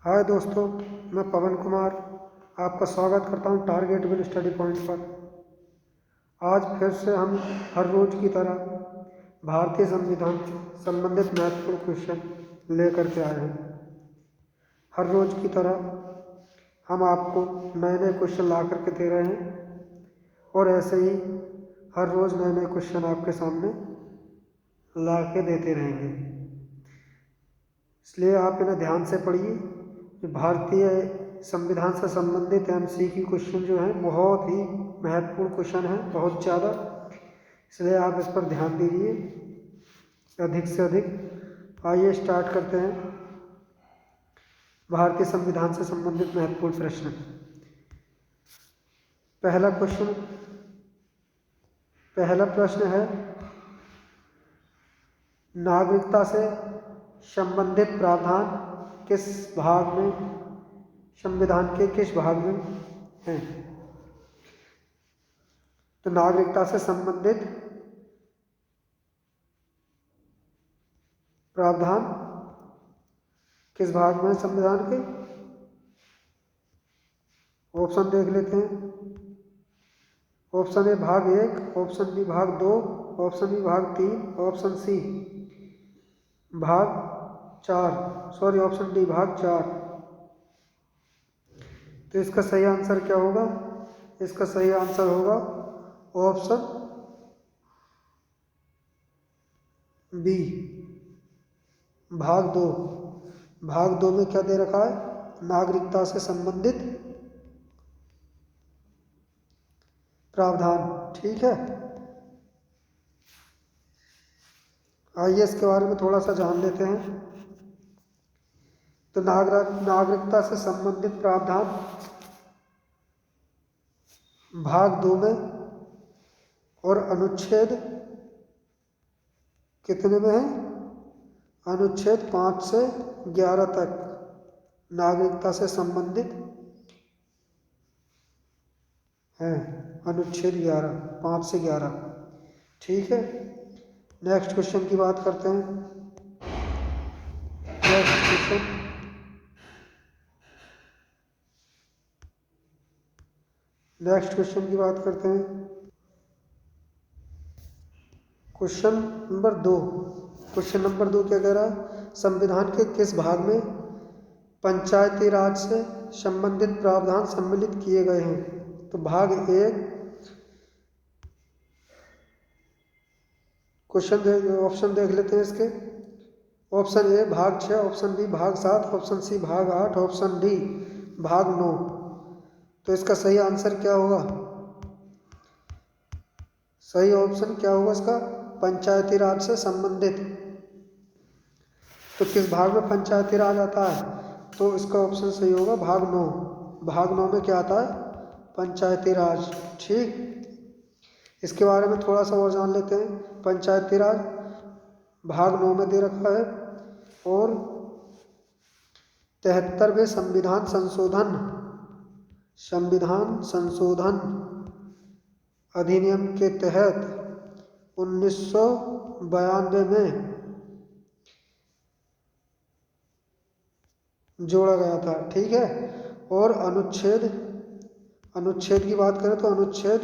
हाय दोस्तों, मैं पवन कुमार आपका स्वागत करता हूं टारगेट विल स्टडी पॉइंट पर। आज फिर से हम हर रोज़ की तरह भारतीय संविधान से संबंधित महत्वपूर्ण क्वेश्चन लेकर के आए हैं। हर रोज़ की तरह हम आपको नए नए क्वेश्चन ला करके दे रहे हैं और ऐसे ही हर रोज़ नए नए क्वेश्चन आपके सामने ला के देते रहेंगे। इसलिए आप इन्हें ध्यान से पढ़िए। भारतीय संविधान से संबंधित एमसीक्यू क्वेश्चन जो हैं बहुत ही महत्वपूर्ण क्वेश्चन हैं, बहुत ज़्यादा, इसलिए आप इस पर ध्यान दीजिए अधिक से अधिक। आइए स्टार्ट करते हैं भारतीय संविधान से संबंधित महत्वपूर्ण प्रश्न। पहला प्रश्न है, नागरिकता से संबंधित प्रावधान किस भाग में, संविधान के किस भाग में हैं? तो नागरिकता से संबंधित प्रावधान किस भाग में संविधान के? ऑप्शन देख लेते हैं। ऑप्शन ए भाग 1, ऑप्शन बी भाग 2, ऑप्शन बी भाग 3, ऑप्शन सी भाग 4, ऑप्शन डी भाग 4। तो इसका सही आंसर क्या होगा? इसका सही आंसर होगा ऑप्शन बी भाग 2। भाग 2 में क्या दे रखा है? नागरिकता से संबंधित प्रावधान। ठीक है, आइए इसके बारे में थोड़ा सा जान लेते हैं। तो नागरिकता से संबंधित प्रावधान भाग 2 में और अनुच्छेद कितने में है? अनुच्छेद 5 से 11 तक नागरिकता से संबंधित है। अनुच्छेद 11, 5 से 11। ठीक है, नेक्स्ट क्वेश्चन की बात करते हैं। नेक्स्ट क्वेश्चन की बात करते हैं। Question number 2। क्वेश्चन नंबर 2 क्या कह रहा है? संविधान के किस भाग में पंचायती राज से संबंधित प्रावधान सम्मिलित किए गए हैं? तो भाग 1 ऑप्शन देख लेते हैं इसके। ऑप्शन ए भाग 6, ऑप्शन बी भाग 7, ऑप्शन सी भाग 8, ऑप्शन डी भाग 9। तो इसका सही आंसर क्या होगा? सही ऑप्शन क्या होगा इसका? पंचायती राज से संबंधित। तो किस भाग में पंचायती राज आता है? तो इसका ऑप्शन सही होगा भाग 9। भाग 9 में क्या आता है? पंचायती राज। ठीक, इसके बारे में थोड़ा सा और जान लेते हैं। पंचायती राज भाग 9 में दे रखा है और 73वें संविधान संशोधन अधिनियम के तहत 1992 में जोड़ा गया था। ठीक है, और अनुच्छेद की बात करें तो अनुच्छेद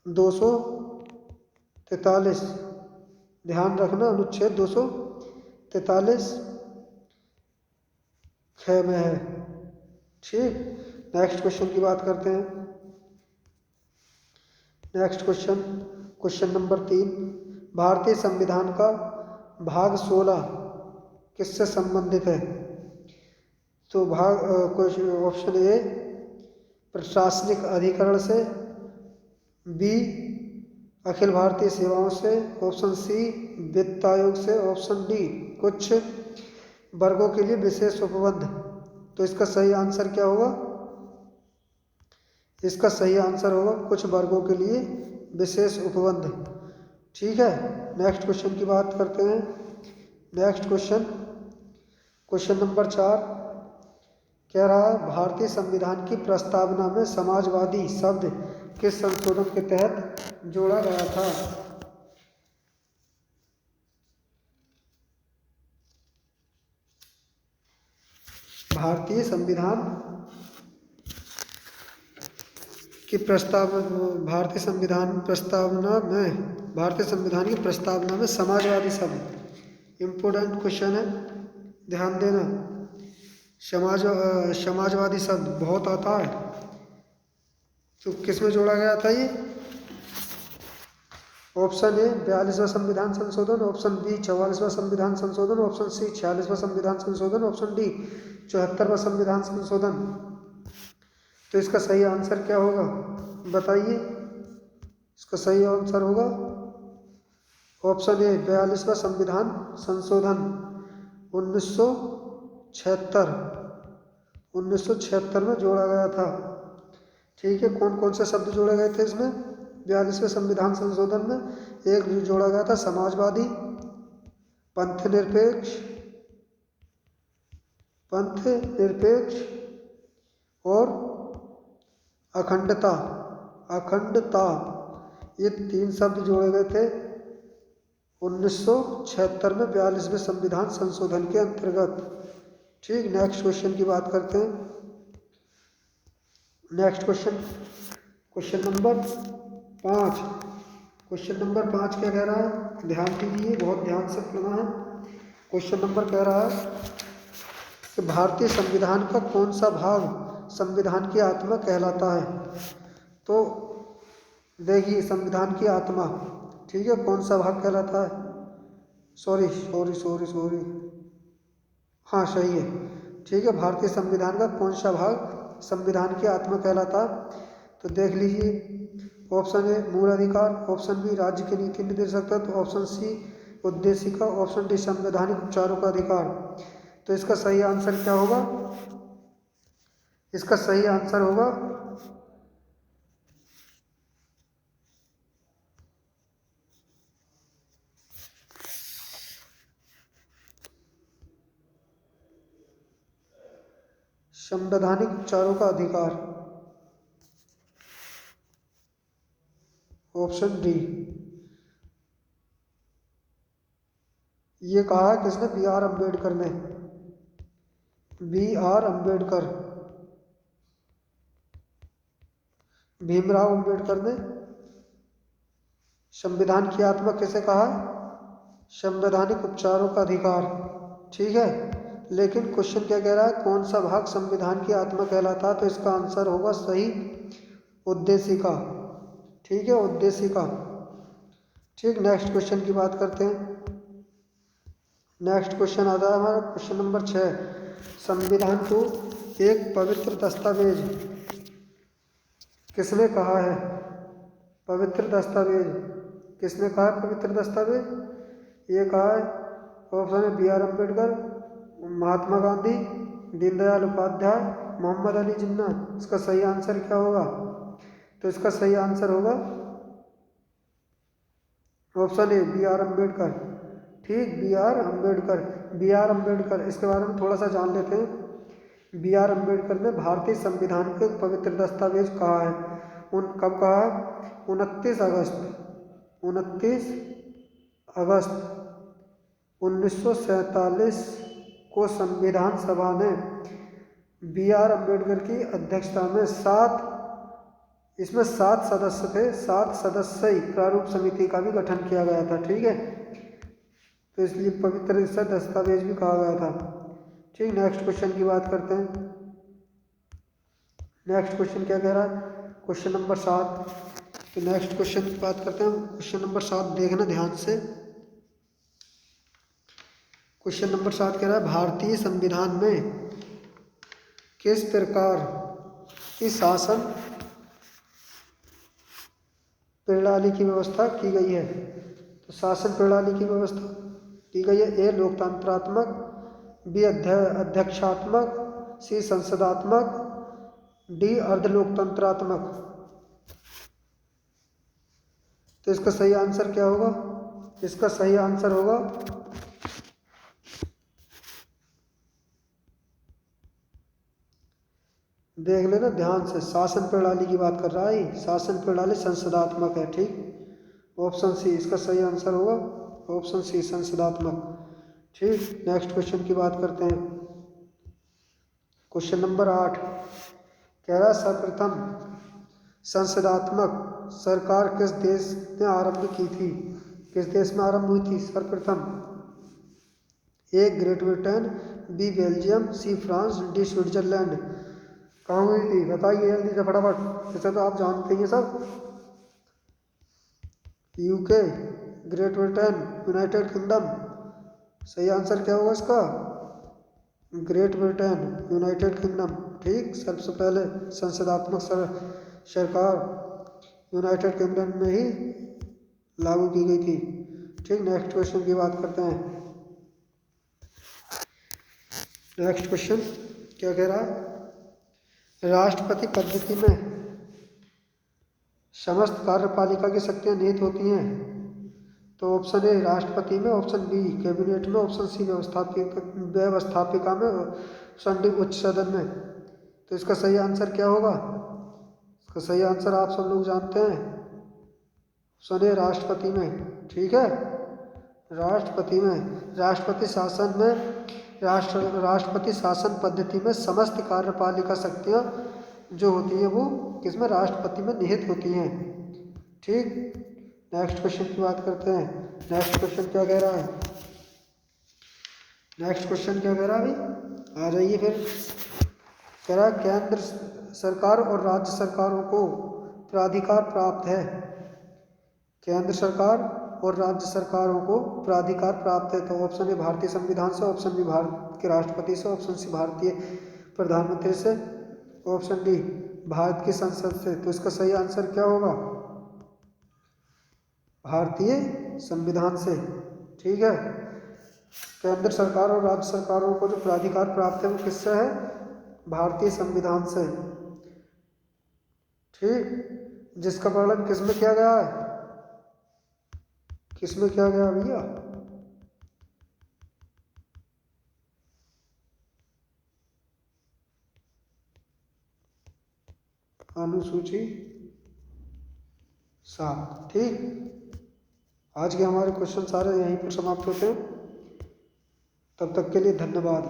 243, ध्यान रखना, अनुच्छेद 243 ख में है। ठीक, नेक्स्ट क्वेश्चन की बात करते हैं। Next question number 3। भारतीय संविधान का भाग 16 किससे संबंधित है? तो ऑप्शन ए प्रशासनिक अधिकरण से, बी अखिल भारतीय सेवाओं से, ऑप्शन सी वित्त आयोग से, ऑप्शन डी कुछ वर्गों के लिए विशेष उपबंध। तो इसका सही आंसर क्या होगा? इसका सही आंसर होगा कुछ वर्गों के लिए विशेष उपबंध। ठीक है, नेक्स्ट क्वेश्चन की बात करते हैं। नेक्स्ट क्वेश्चन नंबर 4 कह रहा है, भारतीय संविधान की प्रस्तावना में समाजवादी शब्द किस संशोधन के तहत जोड़ा गया था? भारतीय संविधान की भारतीय संविधान की प्रस्तावना में समाजवादी शब्द इम्पोर्टेंट क्वेश्चन है, ध्यान देना। समाजवादी शब्द बहुत आता है, तो किस में जोड़ा गया था ये? ऑप्शन ए 42वां संविधान संशोधन, ऑप्शन बी 44वां संविधान संशोधन, ऑप्शन सी 46वां संविधान संशोधन, ऑप्शन डी 74वां संविधान संशोधन। तो इसका सही आंसर क्या होगा बताइए? इसका सही आंसर होगा ऑप्शन ए 42वां संविधान संशोधन 1976 में जोड़ा गया था। ठीक है, कौन कौन से शब्द जोड़े गए थे इसमें 42वें संविधान संशोधन में? एक जोड़ा गया था समाजवादी, पंथ निरपेक्ष और अखंडता। ये 3 शब्द जोड़े गए थे 1976 में 42वें संविधान संशोधन के अंतर्गत। ठीक, नेक्स्ट क्वेश्चन की बात करते हैं। Next question number 5। Question number 5 क्या कह रहा है? ध्यान दीजिए, बहुत ध्यान से पढ़ना है। क्वेश्चन नंबर कह रहा है कि भारतीय संविधान का कौन सा भाग संविधान की आत्मा कहलाता है? तो देखिए, संविधान की आत्मा, ठीक है, कौन सा भाग कहलाता है? सॉरी, हाँ सही है। ठीक है, भारतीय संविधान का कौन सा भाग संविधान की आत्मा कहलाता है? तो देख लीजिए, ऑप्शन ए मूल अधिकार, ऑप्शन बी राज्य के नीति निर्देशक तत्व, ऑप्शन सी उद्देशिका, ऑप्शन डी संवैधानिक उपचारों का अधिकार। तो इसका सही आंसर क्या होगा? इसका सही आंसर होगा संवैधानिक उपचारों का अधिकार, ऑप्शन डी। ये कहा है किसने? बी आर अम्बेडकर ने। भीमराव अम्बेडकर ने संविधान की आत्मा किसे कहा? संवैधानिक उपचारों का अधिकार। ठीक है, लेकिन क्वेश्चन क्या कह रहा है? कौन सा भाग संविधान की आत्मा कहलाता है? तो इसका आंसर होगा सही उद्देशिका। ठीक है, उद्देशिका। ठीक, नेक्स्ट क्वेश्चन की बात करते हैं। नेक्स्ट क्वेश्चन आता है हमारा क्वेश्चन नंबर 6। संविधान को एक पवित्र दस्तावेज किसने कहा है? पवित्र दस्तावेज किसने कहा है? पवित्र दस्तावेज ये कहा है, ऑप्शन है बी आर अम्बेडकर, महात्मा गांधी, दीनदयाल उपाध्याय, मोहम्मद अली जिन्ना। इसका सही आंसर क्या होगा? तो इसका सही आंसर होगा option A B R Ambedkar. ठीक, बी आर अम्बेडकर। इसके बारे में थोड़ा सा जान लेते हैं। बी आर अम्बेडकर ने भारतीय संविधान को एक पवित्र दस्तावेज कहा है। कब कहा है? 29 अगस्त 1947 को संविधान सभा ने बी आर अम्बेडकर की अध्यक्षता में इसमें 7 सदस्य थे, 7 सदस्यीय प्रारूप समिति का भी गठन किया गया था। ठीक है, तो इसलिए पवित्र दस्तावेज भी कहा गया था। ठीक, नेक्स्ट क्वेश्चन की बात करते हैं। नेक्स्ट क्वेश्चन क्या कह रहा है? Question number 7। तो नेक्स्ट क्वेश्चन की बात करते हैं। क्वेश्चन नंबर 7 देखना ध्यान से। क्वेश्चन नंबर 7 कह रहा है भारतीय संविधान में किस प्रकार की शासन प्रणाली की व्यवस्था की गई है? तो शासन प्रणाली की व्यवस्था की गई है। ए लोकतंत्रात्मक, बी अध्यक्षात्मक, सी संसदात्मक, डी अर्धलोकतंत्रात्मक। तो इसका सही आंसर क्या होगा? इसका सही आंसर होगा देख लेना ध्यान से, शासन प्रणाली की बात कर रहा है। शासन प्रणाली संसदात्मक है। ठीक, ऑप्शन सी इसका सही आंसर होगा, ऑप्शन सी संसदात्मक। ठीक, नेक्स्ट क्वेश्चन की बात करते हैं। क्वेश्चन नंबर 8 कह रहा सर्वप्रथम संसदात्मक सरकार किस देश ने आरंभ की थी? किस देश में आरंभ हुई थी सर्वप्रथम? A great Britain, B Belgium, C France, D Switzerland. कहाँ हुई थी बताइए जल्दी से फटाफट, इसे तो आप जानते ही हैं सब। UK, great Britain, United kingdom. सही आंसर क्या होगा इसका? Great Britain, United kingdom. ठीक, सबसे पहले संसदात्मक सरकार यूनाइटेड किंगडम में ही लागू की गई थी। ठीक, नेक्स्ट क्वेश्चन की बात करते हैं। नेक्स्ट क्वेश्चन क्या कह रहा है? राष्ट्रपति पद्धति में समस्त कार्यपालिका की शक्तियां निहित होती हैं। तो ऑप्शन ए राष्ट्रपति में, ऑप्शन बी कैबिनेट में, ऑप्शन सी व्यवस्थापिका में, ऑप्शन डी उच्च सदन में। तो इसका सही आंसर क्या होगा? इसका सही आंसर आप सब लोग जानते हैं, ऑप्शन ए राष्ट्रपति में। ठीक है, राष्ट्रपति में। राष्ट्रपति शासन में राष्ट्रपति शासन पद्धति में समस्त कार्यपालिका शक्तियां जो होती हैं वो किसमें? राष्ट्रपति में निहित होती हैं। ठीक, नेक्स्ट क्वेश्चन की बात करते हैं। नेक्स्ट क्वेश्चन क्या कह रहा है? नेक्स्ट क्वेश्चन क्या कह रहा है अभी? आ जाइए फिर। कह रहा है केंद्र सरकार और राज्य सरकारों को प्राधिकार प्राप्त है। केंद्र सरकार और राज्य सरकारों को प्राधिकार प्राप्त है। तो ऑप्शन ए भारतीय संविधान से, ऑप्शन बी भारत के राष्ट्रपति से, ऑप्शन सी भारतीय प्रधानमंत्री से, ऑप्शन डी भारत की संसद से। तो इसका सही आंसर क्या होगा? भारतीय संविधान से। ठीक है, केंद्र सरकार और राज्य सरकारों को जो प्राधिकार प्राप्त है वो किससे है? भारतीय संविधान से। ठीक, जिसका वर्णन किसमें किया गया है? किसमें किया गया भैया? अनुसूची 7। ठीक, आज के हमारे क्वेश्चन सारे यहीं पर समाप्त होते हैं। तब तक के लिए धन्यवाद।